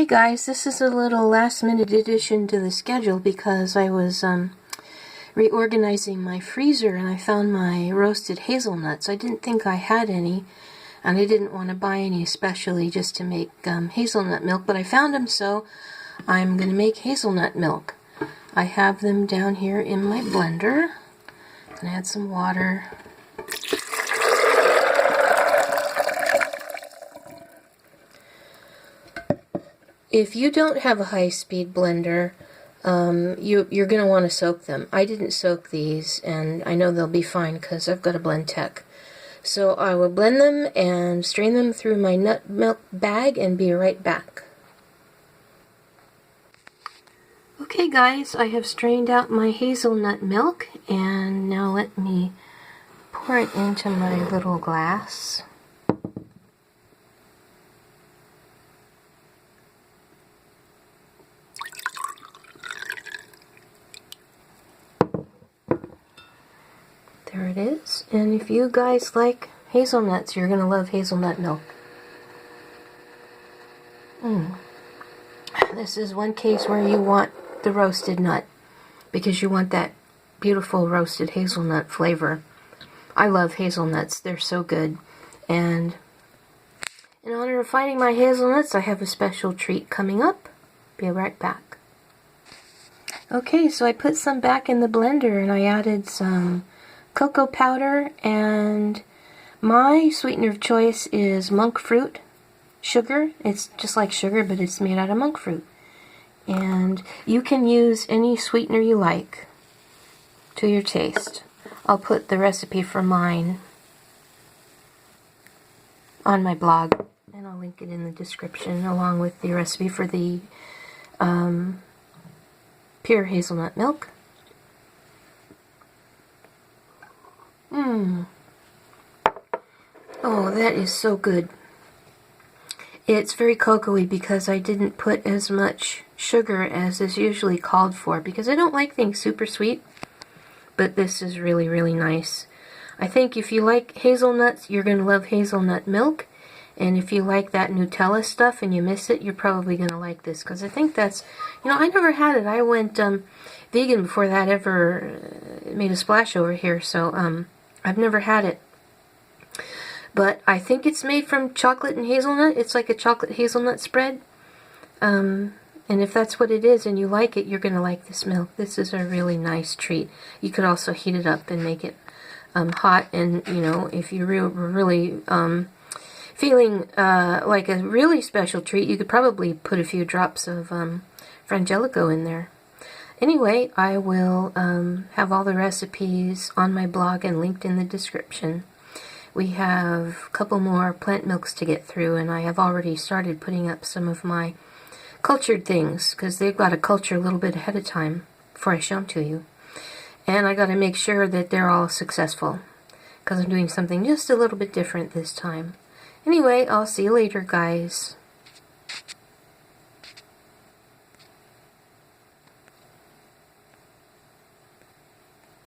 Hey guys, this is a little last-minute addition to the schedule because I was reorganizing my freezer and I found my roasted hazelnuts. I didn't think I had any, and I didn't want to buy any especially just to make hazelnut milk, but I found them, so I'm going to make hazelnut milk. I have them down here in my blender. I'm going to add some water. If you don't have a high-speed blender, you're going to want to soak them. I didn't soak these, and I know they'll be fine because I've got a blend tech. So I will blend them and strain them through my nut milk bag and be right back. Okay guys, I have strained out my hazelnut milk, and now let me pour it into my little glass. There it is. And if you guys like hazelnuts, you're going to love hazelnut milk. This is one case where you want the roasted nut because you want that beautiful roasted hazelnut flavor. I love hazelnuts. They're so good. And in honor of finding my hazelnuts, I have a special treat coming up. Be right back. Okay, so I put some back in the blender and I added some cocoa powder, and my sweetener of choice is monk fruit sugar. It's just like sugar, but it's made out of monk fruit. And you can use any sweetener you like to your taste. I'll put the recipe for mine on my blog, and I'll link it in the description along with the recipe for the pure hazelnut milk. Oh, that is so good. It's very cocoa-y because I didn't put as much sugar as is usually called for because I don't like things super sweet, but this is really, really nice. I think if you like hazelnuts, you're going to love hazelnut milk, and if you like that Nutella stuff and you miss it, you're probably going to like this because I think that's, I never had it. I went vegan before that ever made a splash over here, so I've never had it. But I think it's made from chocolate and hazelnut. It's like a chocolate hazelnut spread. And if that's what it is and you like it, you're going to like this milk. This is a really nice treat. You could also heat it up and make it hot. And, if you're really feeling like a really special treat, you could probably put a few drops of Frangelico in there. Anyway, I will have all the recipes on my blog and linked in the description. We have a couple more plant milks to get through, and I have already started putting up some of my cultured things because they've got to culture a little bit ahead of time before I show them to you. And I got to make sure that they're all successful because I'm doing something just a little bit different this time. Anyway, I'll see you later, guys.